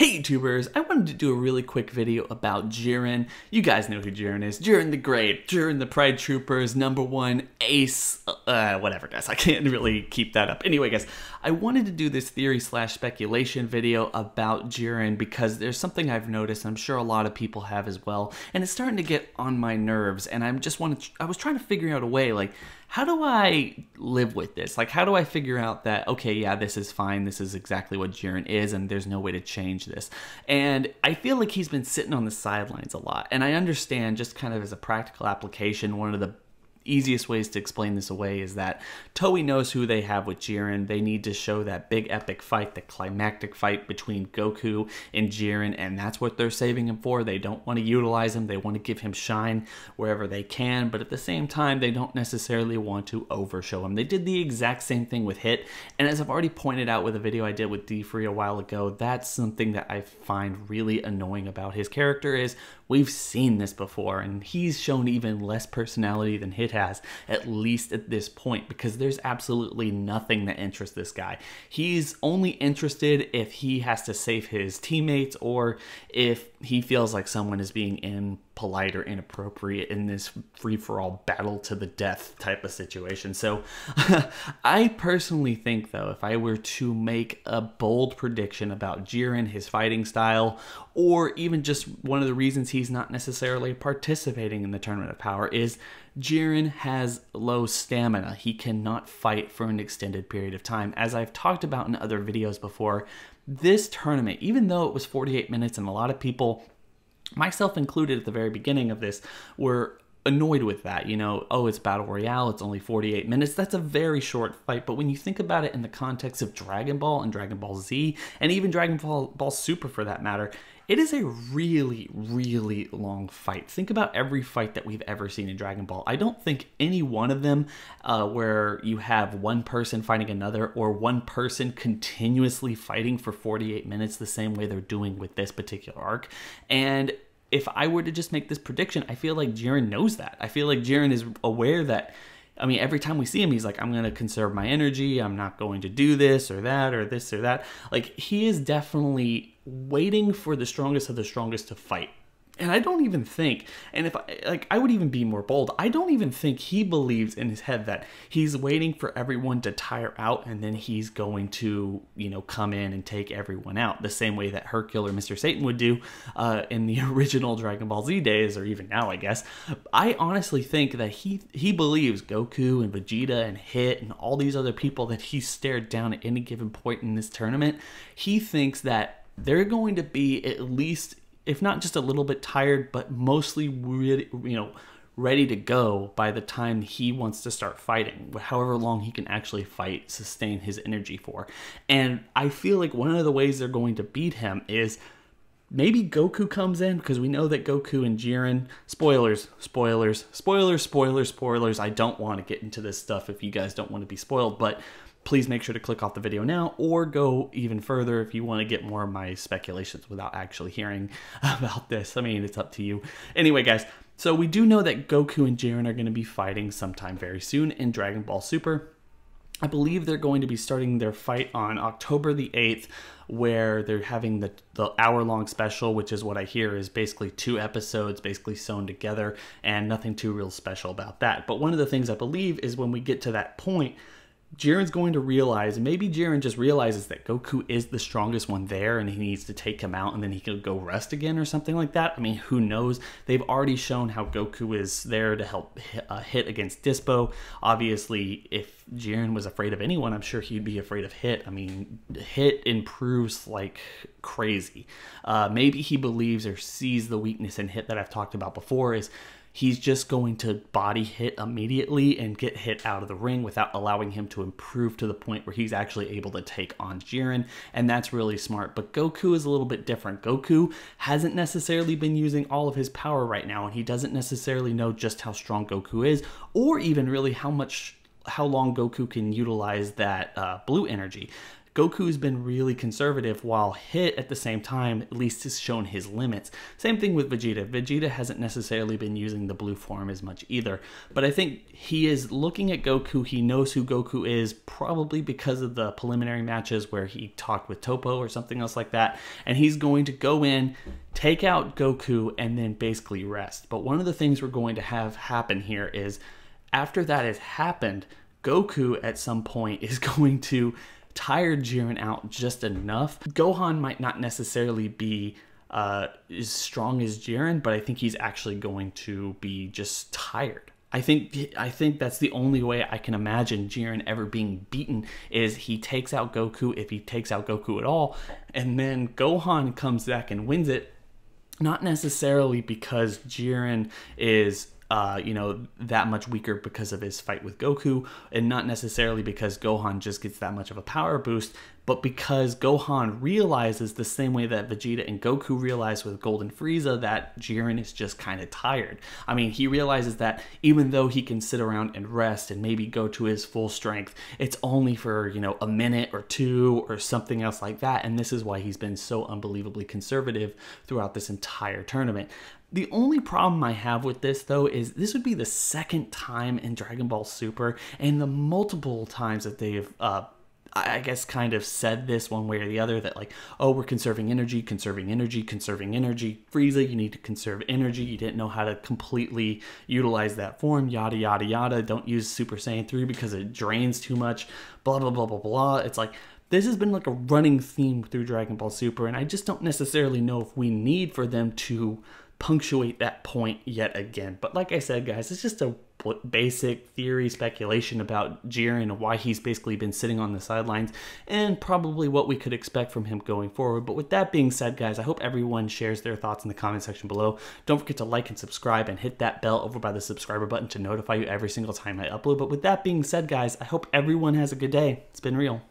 Hey YouTubers, I wanted to do a really quick video about Jiren. You guys know who Jiren is. Jiren the Grey, Jiren the Pride Troopers, #1 ace, whatever guys, I can't really keep that up. Anyway guys, I wanted to do this theory/speculation video about Jiren because there's something I've noticed, I'm sure a lot of people have as well, and it's starting to get on my nerves, and I was trying to figure out a way, like, how do I live with this? Like, how do I figure out that, okay, yeah, this is fine, this is exactly what Jiren is, and there's no way to change this? And I feel like he's been sitting on the sidelines a lot, and I understand, just kind of as a practical application, one of the easiest ways to explain this away is that Toei knows who they have with Jiren. They need to show that big epic fight, the climactic fight between Goku and Jiren, and that's what they're saving him for. They don't want to utilize him. They want to give him shine wherever they can, but at the same time, they don't necessarily want to overshow him. They did the exact same thing with Hit, and as I've already pointed out with a video I did with D-Free a while ago, that's something that I find really annoying about his character is we've seen this before, and he's shown even less personality than Hit has, at least at this point, because there's absolutely nothing that interests this guy. He's only interested if he has to save his teammates or if he feels like someone is being impolite or inappropriate in this free-for-all battle to the death type of situation. So I personally think, though, if I were to make a bold prediction about Jiren, his fighting style, or even just one of the reasons he's not necessarily participating in the Tournament of Power is Jiren has low stamina. He cannot fight for an extended period of time. As I've talked about in other videos before, this tournament, even though it was 48 minutes and a lot of people, myself included at the very beginning of this, were annoyed with that, you know, oh, it's Battle Royale, it's only 48 minutes, that's a very short fight, but when you think about it in the context of Dragon Ball and Dragon Ball Z, and even Dragon Ball Super for that matter, it is a really, really long fight. Think about every fight that we've ever seen in Dragon Ball. I don't think any one of them where you have one person fighting another or one person continuously fighting for 48 minutes the same way they're doing with this particular arc. And if I were to just make this prediction, I feel like Jiren knows that. I feel like Jiren is aware that, I mean, every time we see him, he's like, I'm going to conserve my energy. I'm not going to do this or that or this or that. Like, he is definitely waiting for the strongest of the strongest to fight. And I don't even think, and if I would even be more bold, I don't even think he believes in his head that he's waiting for everyone to tire out and then he's going to, you know, come in and take everyone out the same way that Hercule or Mr. Satan would do in the original Dragon Ball Z days, or even now, I guess. I honestly think that he believes Goku and Vegeta and Hit and all these other people that he stared down at any given point in this tournament, he thinks that they're going to be at least, if not just a little bit tired, but mostly really, you know, ready to go by the time he wants to start fighting, however long he can actually fight, sustain his energy for. And I feel like one of the ways they're going to beat him is maybe Goku comes in, because we know that Goku and Jiren, spoilers, I don't want to get into this stuff if you guys don't want to be spoiled, but please make sure to click off the video now or go even further if you want to get more of my speculations without actually hearing about this. I mean, it's up to you. Anyway, guys, so we do know that Goku and Jiren are going to be fighting sometime very soon in Dragon Ball Super. I believe they're going to be starting their fight on October the 8th, where they're having the hour-long special, which is what I hear is basically 2 episodes basically sewn together, and nothing too real special about that. But one of the things I believe is when we get to that point, Jiren's going to realize, maybe Jiren just realizes that Goku is the strongest one there and he needs to take him out and then he can go rest again or something like that. I mean, who knows? They've already shown how Goku is there to help Hit against Dispo. Obviously, if Jiren was afraid of anyone, I'm sure he'd be afraid of Hit. I mean, Hit improves like crazy. Maybe he believes or sees the weakness in Hit that I've talked about before is he's just going to body Hit immediately and get Hit out of the ring without allowing him to improve to the point where he's actually able to take on Jiren, and that's really smart. But Goku is a little bit different. Goku hasn't necessarily been using all of his power right now, and he doesn't necessarily know just how strong Goku is, or even really how long Goku can utilize that blue energy. Goku's been really conservative, while Hit at the same time at least has shown his limits. Same thing with Vegeta. Vegeta hasn't necessarily been using the blue form as much either, but I think he is looking at Goku. He knows who Goku is, probably because of the preliminary matches where he talked with Toppo or something else like that, and he's going to go in, take out Goku, and then basically rest. But one of the things we're going to have happen here is, after that has happened, Goku at some point is going to tire Jiren out just enough. Gohan might not necessarily be as strong as Jiren, but I think he's actually going to be just tired. I think that's the only way I can imagine Jiren ever being beaten, is he takes out Goku, if he takes out Goku at all, and then Gohan comes back and wins it. Not necessarily because Jiren is that much weaker because of his fight with Goku, and not necessarily because Gohan just gets that much of a power boost, but because Gohan realizes, the same way that Vegeta and Goku realized with Golden Frieza, that Jiren is just kind of tired. I mean, he realizes that even though he can sit around and rest and maybe go to his full strength, it's only for, a minute or two or something else like that, and this is why he's been so unbelievably conservative throughout this entire tournament. The only problem I have with this, though, is this would be the second time in Dragon Ball Super, and the multiple times that they've, I guess, kind of said this one way or the other, that like, oh, we're conserving energy, conserving energy, conserving energy. Frieza, you need to conserve energy. You didn't know how to completely utilize that form, yada, yada, yada. Don't use Super Saiyan 3 because it drains too much, blah, blah, blah, blah, blah. It's like, this has been like a running theme through Dragon Ball Super, and I just don't necessarily know if we need for them to punctuate that point yet again. But like I said, guys, it's just a basic theory speculation about Jiren and why he's basically been sitting on the sidelines, and probably what we could expect from him going forward. But with that being said, guys, I hope everyone shares their thoughts in the comment section below. Don't forget to like and subscribe, and hit that bell over by the subscriber button to notify you every single time I upload. But with that being said, guys, I hope everyone has a good day. It's been real.